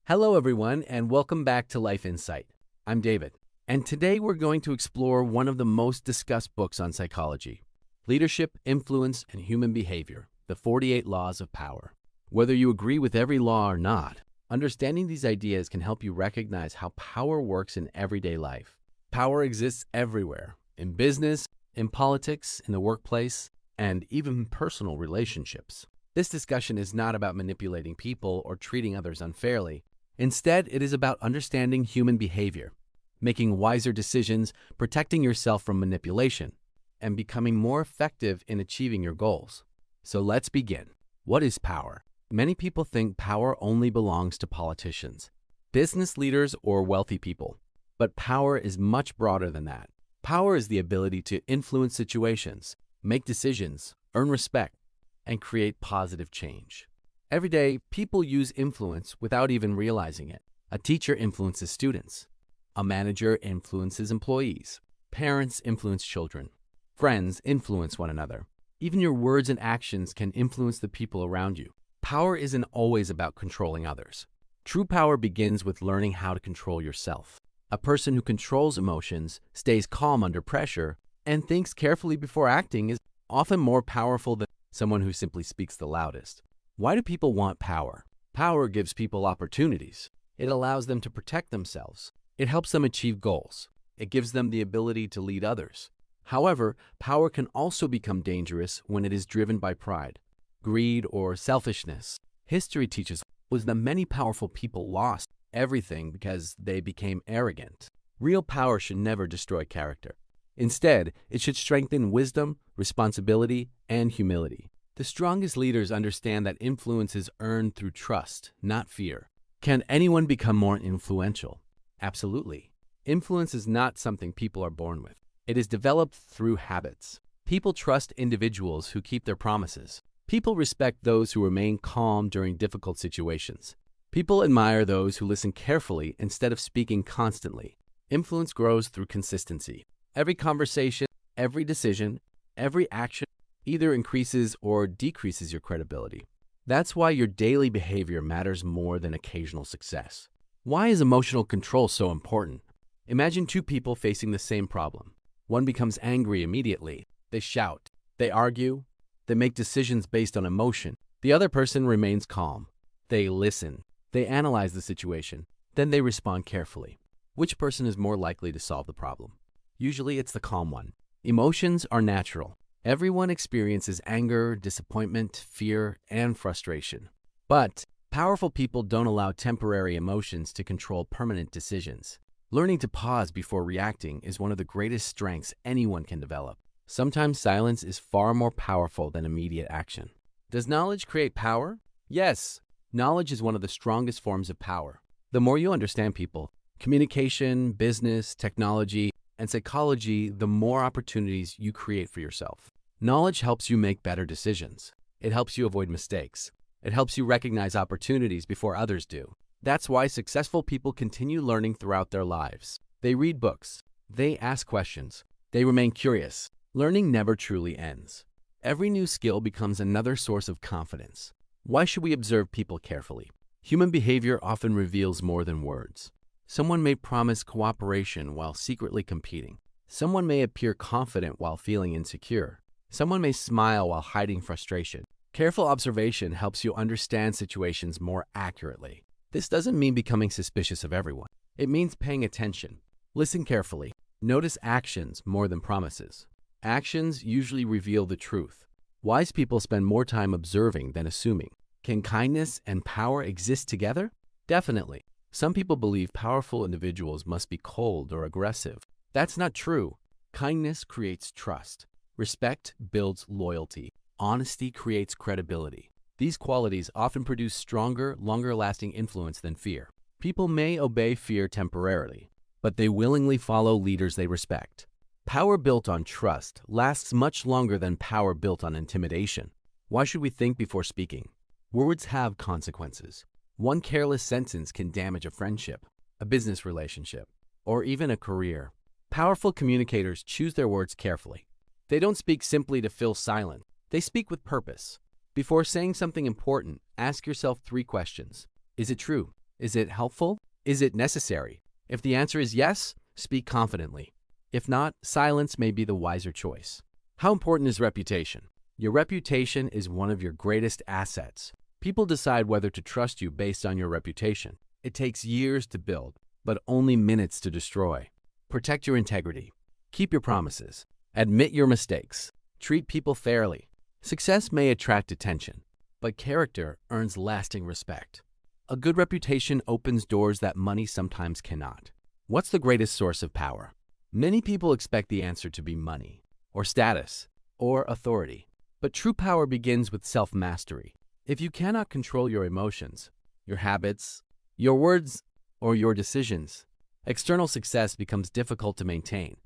Hello, everyone, and welcome back to Life Insight. I'm David, and today we're going to explore one of the most discussed books on psychology, Leadership, Influence, and Human Behavior, The 48 Laws of Power. Whether you agree with every law or not, understanding these ideas can help you recognize how power works in everyday life. Power exists everywhere, in business, in politics, in the workplace, and even personal relationships. This discussion is not about manipulating people or treating others unfairly. Instead, it is about understanding human behavior, making wiser decisions, protecting yourself from manipulation, and becoming more effective in achieving your goals. So let's begin. What is power? Many people think power only belongs to politicians, business leaders, or wealthy people. But power is much broader than that. Power is the ability to influence situations, make decisions, earn respect, and create positive change. Every day, people use influence without even realizing it. A teacher influences students. A manager influences employees. Parents influence children. Friends influence one another. Even your words and actions can influence the people around you. Power isn't always about controlling others. True power begins with learning how to control yourself. A person who controls emotions, stays calm under pressure, and thinks carefully before acting is often more powerful than someone who simply speaks the loudest. Why do people want power? Power gives people opportunities. It allows them to protect themselves. It helps them achieve goals. It gives them the ability to lead others. However, power can also become dangerous when it is driven by pride, greed, or selfishness. History teaches us that many powerful people lost everything because they became arrogant. Real power should never destroy character. Instead, it should strengthen wisdom, responsibility, and humility. The strongest leaders understand that influence is earned through trust, not fear. Can anyone become more influential? Absolutely. Influence is not something people are born with. It is developed through habits. People trust individuals who keep their promises. People respect those who remain calm during difficult situations. People admire those who listen carefully instead of speaking constantly. Influence grows through consistency. Every conversation, every decision, every action either increases or decreases your credibility. That's why your daily behavior matters more than occasional success. Why is emotional control so important? Imagine two people facing the same problem. One becomes angry immediately. They shout. They argue. They make decisions based on emotion. The other person remains calm. They listen. They analyze the situation. Then they respond carefully. Which person is more likely to solve the problem? Usually it's the calm one. Emotions are natural. Everyone experiences anger, disappointment, fear, and frustration. But powerful people don't allow temporary emotions to control permanent decisions. Learning to pause before reacting is one of the greatest strengths anyone can develop. Sometimes silence is far more powerful than immediate action. Does knowledge create power? Yes. Knowledge is one of the strongest forms of power. The more you understand people, communication, business, technology, and psychology, the more opportunities you create for yourself. Knowledge helps you make better decisions. It helps you avoid mistakes. It helps you recognize opportunities before others do. That's why successful people continue learning throughout their lives. They read books. They ask questions. They remain curious. Learning never truly ends. Every new skill becomes another source of confidence. Why should we observe people carefully? Human behavior often reveals more than words. Someone may promise cooperation while secretly competing. Someone may appear confident while feeling insecure. Someone may smile while hiding frustration. Careful observation helps you understand situations more accurately. This doesn't mean becoming suspicious of everyone. It means paying attention. Listen carefully. Notice actions more than promises. Actions usually reveal the truth. Wise people spend more time observing than assuming. Can kindness and power exist together? Definitely. Some people believe powerful individuals must be cold or aggressive. That's not true. Kindness creates trust. Respect builds loyalty. Honesty creates credibility. These qualities often produce stronger, longer-lasting influence than fear. People may obey fear temporarily, but they willingly follow leaders they respect. Power built on trust lasts much longer than power built on intimidation. Why should we think before speaking? Words have consequences. One careless sentence can damage a friendship, a business relationship, or even a career. Powerful communicators choose their words carefully. They don't speak simply to fill silence. They speak with purpose. Before saying something important, ask yourself 3 questions. Is it true? Is it helpful? Is it necessary? If the answer is yes, speak confidently. If not, silence may be the wiser choice. How important is reputation? Your reputation is one of your greatest assets. People decide whether to trust you based on your reputation. It takes years to build, but only minutes to destroy. Protect your integrity. Keep your promises. Admit your mistakes. Treat people fairly. Success may attract attention, but character earns lasting respect. A good reputation opens doors that money sometimes cannot. What's the greatest source of power? Many people expect the answer to be money, or status, or authority. But true power begins with self-mastery. If you cannot control your emotions, your habits, your words, or your decisions, external success becomes difficult to maintain.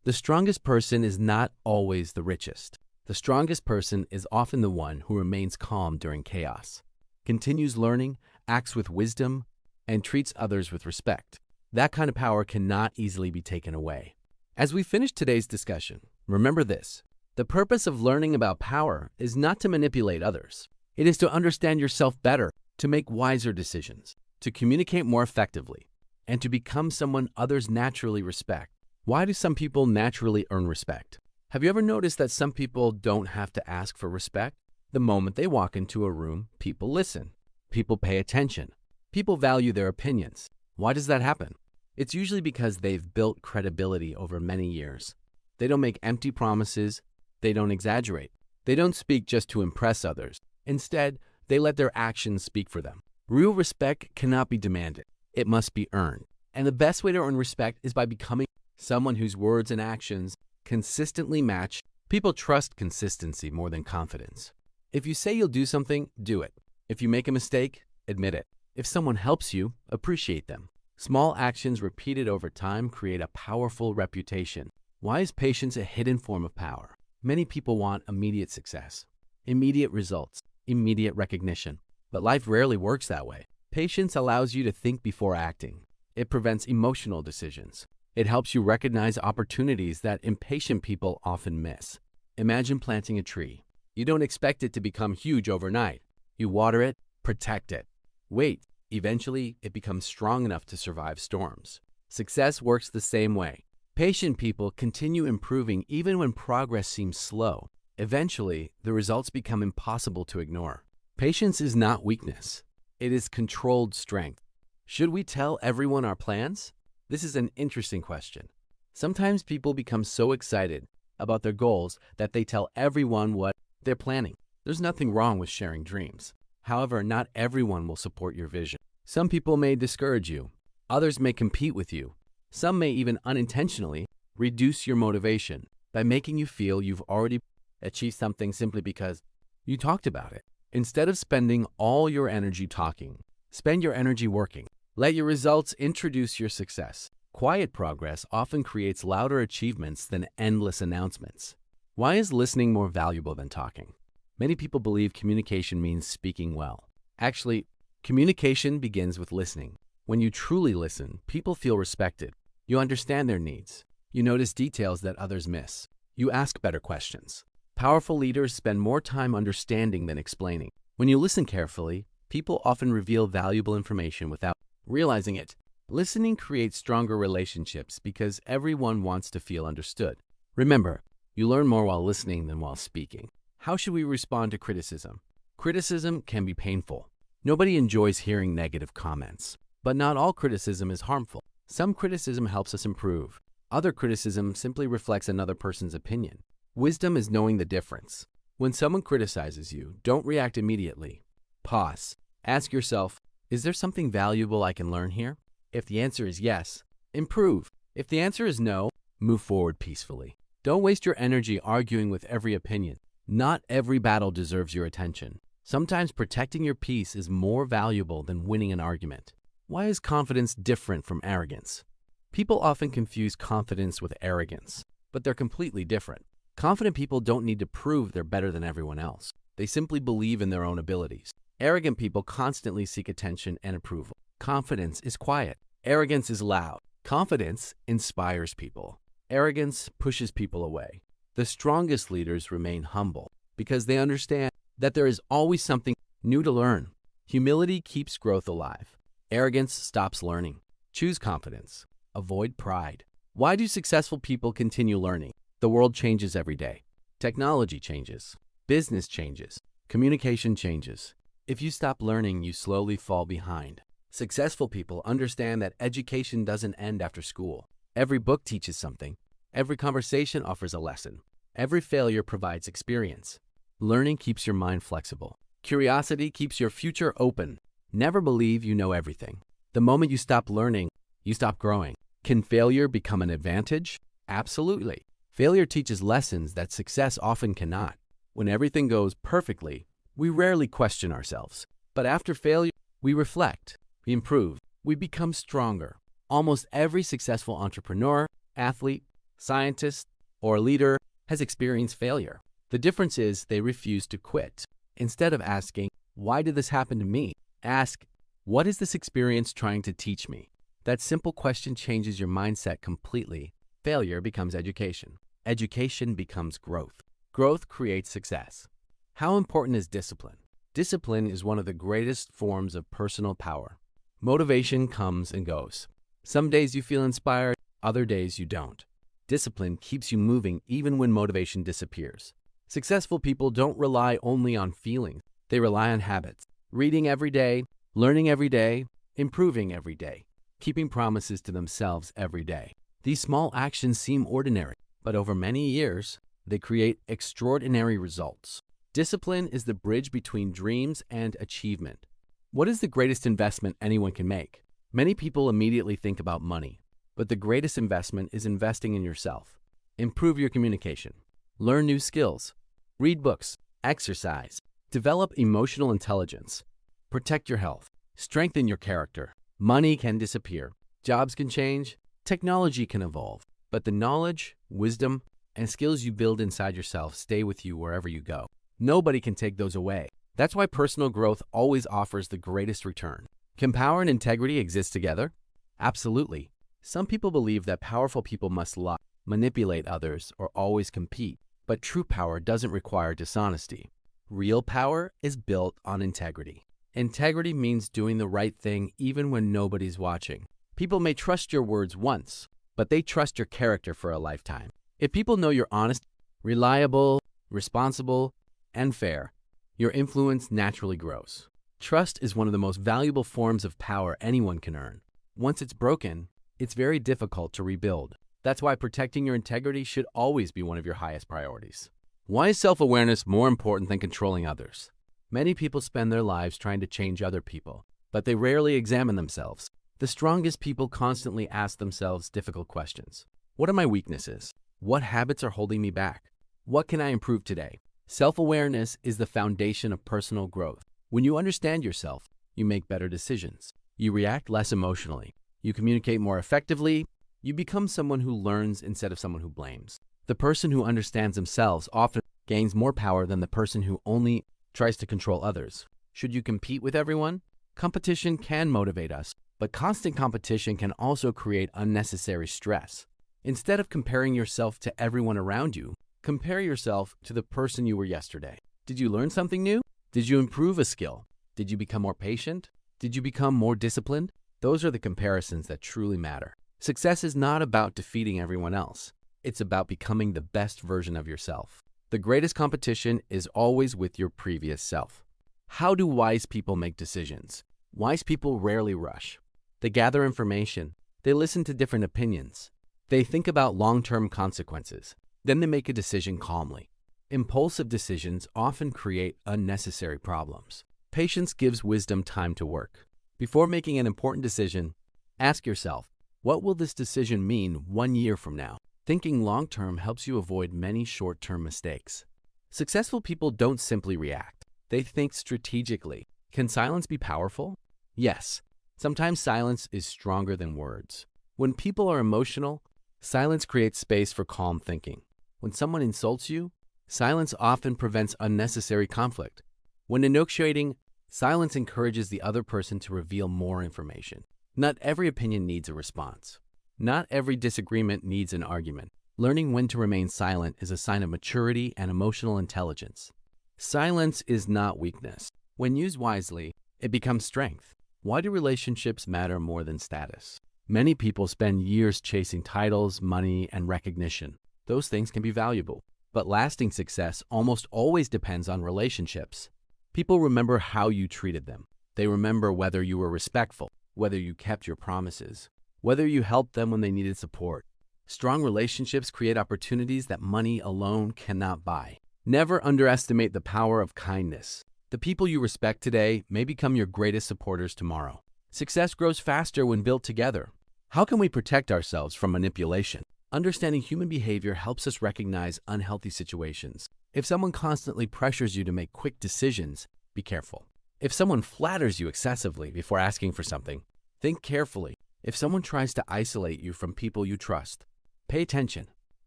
The strongest person is not always the richest. The strongest person is often the one who remains calm during chaos, continues learning, acts with wisdom, and treats others with respect. That kind of power cannot easily be taken away. As we finish today's discussion, remember this: the purpose of learning about power is not to manipulate others. It is to understand yourself better, to make wiser decisions, to communicate more effectively, and to become someone others naturally respect. Why do some people naturally earn respect? Have you ever noticed that some people don't have to ask for respect? The moment they walk into a room, people listen. People pay attention. People value their opinions. Why does that happen? It's usually because they've built credibility over many years. They don't make empty promises. They don't exaggerate. They don't speak just to impress others. Instead, they let their actions speak for them. Real respect cannot be demanded. It must be earned. And the best way to earn respect is by becoming someone whose words and actions consistently match. People trust consistency more than confidence. If you say you'll do something, do it. If you make a mistake, admit it. If someone helps you, appreciate them. Small actions repeated over time create a powerful reputation. Why is patience a hidden form of power? Many people want immediate success, immediate results, immediate recognition. But life rarely works that way. Patience allows you to think before acting. It prevents emotional decisions. It helps you recognize opportunities that impatient people often miss. Imagine planting a tree. You don't expect it to become huge overnight. You water it, protect it. Wait, eventually it becomes strong enough to survive storms. Success works the same way. Patient people continue improving even when progress seems slow. Eventually, the results become impossible to ignore. Patience is not weakness. It is controlled strength. Should we tell everyone our plans? This is an interesting question. Sometimes people become so excited about their goals that they tell everyone what they're planning. There's nothing wrong with sharing dreams. However, not everyone will support your vision. Some people may discourage you. Others may compete with you. Some may even unintentionally reduce your motivation by making you feel you've already achieved something simply because you talked about it. Instead of spending all your energy talking, spend your energy working. Let your results introduce your success. Quiet progress often creates louder achievements than endless announcements. Why is listening more valuable than talking? Many people believe communication means speaking well. Actually, communication begins with listening. When you truly listen, people feel respected. You understand their needs. You notice details that others miss. You ask better questions. Powerful leaders spend more time understanding than explaining. When you listen carefully, people often reveal valuable information without realizing it. Listening creates stronger relationships because everyone wants to feel understood. Remember, you learn more while listening than while speaking. How should we respond to criticism? Criticism can be painful. Nobody enjoys hearing negative comments. But not all criticism is harmful. Some criticism helps us improve. Other criticism simply reflects another person's opinion. Wisdom is knowing the difference. When someone criticizes you, don't react immediately. Pause. Ask yourself, is there something valuable I can learn here? If the answer is yes, improve. If the answer is no, move forward peacefully. Don't waste your energy arguing with every opinion. Not every battle deserves your attention. Sometimes protecting your peace is more valuable than winning an argument. Why is confidence different from arrogance? People often confuse confidence with arrogance, but they're completely different. Confident people don't need to prove they're better than everyone else. They simply believe in their own abilities. Arrogant people constantly seek attention and approval. Confidence is quiet. Arrogance is loud. Confidence inspires people. Arrogance pushes people away. The strongest leaders remain humble because they understand that there is always something new to learn. Humility keeps growth alive. Arrogance stops learning. Choose confidence. Avoid pride. Why do successful people continue learning? The world changes every day. Technology changes. Business changes. Communication changes. If you stop learning, you slowly fall behind. Successful people understand that education doesn't end after school. Every book teaches something. Every conversation offers a lesson. Every failure provides experience. Learning keeps your mind flexible. Curiosity keeps your future open. Never believe you know everything. The moment you stop learning, you stop growing. Can failure become an advantage? Absolutely. Failure teaches lessons that success often cannot. When everything goes perfectly, we rarely question ourselves. But after failure, we reflect, we improve, we become stronger. Almost every successful entrepreneur, athlete, scientist, or leader has experienced failure. The difference is they refuse to quit. Instead of asking, "Why did this happen to me?" ask, "What is this experience trying to teach me?" That simple question changes your mindset completely. Failure becomes education. Education becomes growth. Growth creates success. How important is discipline? Discipline is one of the greatest forms of personal power. Motivation comes and goes. Some days you feel inspired, other days you don't. Discipline keeps you moving even when motivation disappears. Successful people don't rely only on feelings. They rely on habits. Reading every day, learning every day, improving every day, keeping promises to themselves every day. These small actions seem ordinary, but over many years, they create extraordinary results. Discipline is the bridge between dreams and achievement. What is the greatest investment anyone can make? Many people immediately think about money, but the greatest investment is investing in yourself. Improve your communication. Learn new skills. Read books. Exercise. Develop emotional intelligence. Protect your health. Strengthen your character. Money can disappear. Jobs can change. Technology can evolve. But the knowledge, wisdom, and skills you build inside yourself stay with you wherever you go. Nobody can take those away. That's why personal growth always offers the greatest return. Can power and integrity exist together? Absolutely. Some people believe that powerful people must lie, manipulate others, or always compete. But true power doesn't require dishonesty. Real power is built on integrity. Integrity means doing the right thing even when nobody's watching. People may trust your words once, but they trust your character for a lifetime. If people know you're honest, reliable, responsible, and fair, your influence naturally grows. Trust is one of the most valuable forms of power anyone can earn. Once it's broken, it's very difficult to rebuild. That's why protecting your integrity should always be one of your highest priorities. Why is self-awareness more important than controlling others? Many people spend their lives trying to change other people, but they rarely examine themselves. The strongest people constantly ask themselves difficult questions. What are my weaknesses? What habits are holding me back? What can I improve today? Self-awareness is the foundation of personal growth. When you understand yourself, you make better decisions. You react less emotionally. You communicate more effectively. You become someone who learns instead of someone who blames. The person who understands themselves often gains more power than the person who only tries to control others. Should you compete with everyone? Competition can motivate us, but constant competition can also create unnecessary stress. Instead of comparing yourself to everyone around you, compare yourself to the person you were yesterday. Did you learn something new? Did you improve a skill? Did you become more patient? Did you become more disciplined? Those are the comparisons that truly matter. Success is not about defeating everyone else. It's about becoming the best version of yourself. The greatest competition is always with your previous self. How do wise people make decisions? Wise people rarely rush. They gather information. They listen to different opinions. They think about long-term consequences. Then they make a decision calmly. Impulsive decisions often create unnecessary problems. Patience gives wisdom time to work. Before making an important decision, ask yourself, what will this decision mean 1 year from now? Thinking long-term helps you avoid many short-term mistakes. Successful people don't simply react. They think strategically. Can silence be powerful? Yes. Sometimes silence is stronger than words. When people are emotional, silence creates space for calm thinking. When someone insults you, silence often prevents unnecessary conflict. When negotiating, silence encourages the other person to reveal more information. Not every opinion needs a response. Not every disagreement needs an argument. Learning when to remain silent is a sign of maturity and emotional intelligence. Silence is not weakness. When used wisely, it becomes strength. Why do relationships matter more than status? Many people spend years chasing titles, money, and recognition. Those things can be valuable, but lasting success almost always depends on relationships. People remember how you treated them. They remember whether you were respectful, whether you kept your promises, whether you helped them when they needed support. Strong relationships create opportunities that money alone cannot buy. Never underestimate the power of kindness. The people you respect today may become your greatest supporters tomorrow. Success grows faster when built together. How can we protect ourselves from manipulation? Understanding human behavior helps us recognize unhealthy situations. If someone constantly pressures you to make quick decisions, be careful. If someone flatters you excessively before asking for something, think carefully. If someone tries to isolate you from people you trust, pay attention.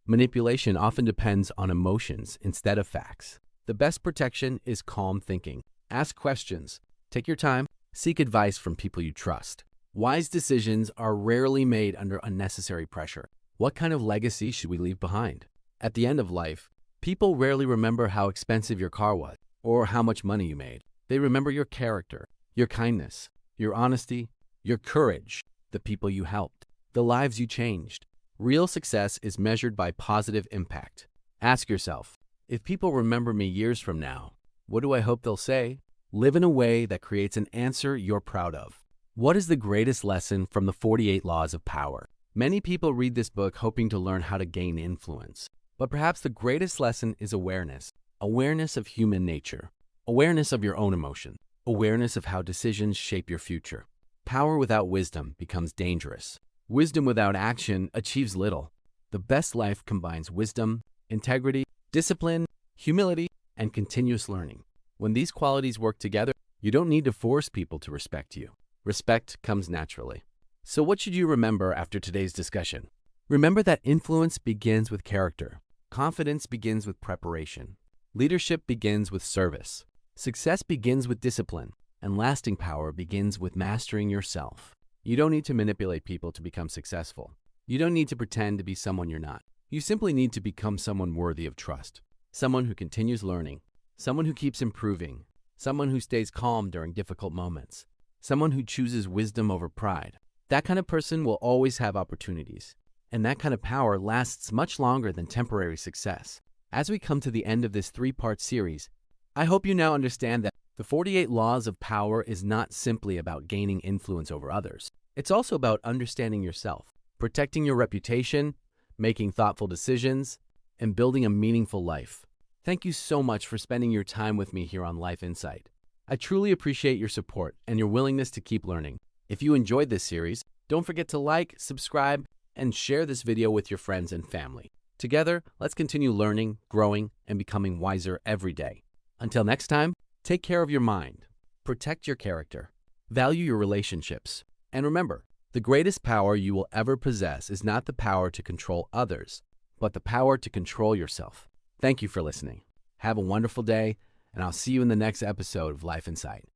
Manipulation often depends on emotions instead of facts. The best protection is calm thinking. Ask questions. Take your time. Seek advice from people you trust. Wise decisions are rarely made under unnecessary pressure. What kind of legacy should we leave behind? At the end of life, people rarely remember how expensive your car was or how much money you made. They remember your character, your kindness, your honesty, your courage, the people you helped, the lives you changed. Real success is measured by positive impact. Ask yourself, if people remember me years from now, what do I hope they'll say? Live in a way that creates an answer you're proud of. What is the greatest lesson from the 48 Laws of Power? Many people read this book hoping to learn how to gain influence. But perhaps the greatest lesson is awareness. Awareness of human nature. Awareness of your own emotion. Awareness of how decisions shape your future. Power without wisdom becomes dangerous. Wisdom without action achieves little. The best life combines wisdom, integrity, discipline, humility, and continuous learning. When these qualities work together, you don't need to force people to respect you. Respect comes naturally. So what should you remember after today's discussion? Remember that influence begins with character. Confidence begins with preparation. Leadership begins with service. Success begins with discipline. And lasting power begins with mastering yourself. You don't need to manipulate people to become successful. You don't need to pretend to be someone you're not. You simply need to become someone worthy of trust. Someone who continues learning. Someone who keeps improving. Someone who stays calm during difficult moments. Someone who chooses wisdom over pride. That kind of person will always have opportunities. And that kind of power lasts much longer than temporary success. As we come to the end of this 3-part series, I hope you now understand that the 48 Laws of Power is not simply about gaining influence over others. It's also about understanding yourself, protecting your reputation, making thoughtful decisions, and building a meaningful life. Thank you so much for spending your time with me here on Life Insight. I truly appreciate your support and your willingness to keep learning. If you enjoyed this series, don't forget to like, subscribe, and share this video with your friends and family. Together, let's continue learning, growing, and becoming wiser every day. Until next time, take care of your mind, protect your character, value your relationships, and remember, the greatest power you will ever possess is not the power to control others, but the power to control yourself. Thank you for listening. Have a wonderful day, and I'll see you in the next episode of Life Insight.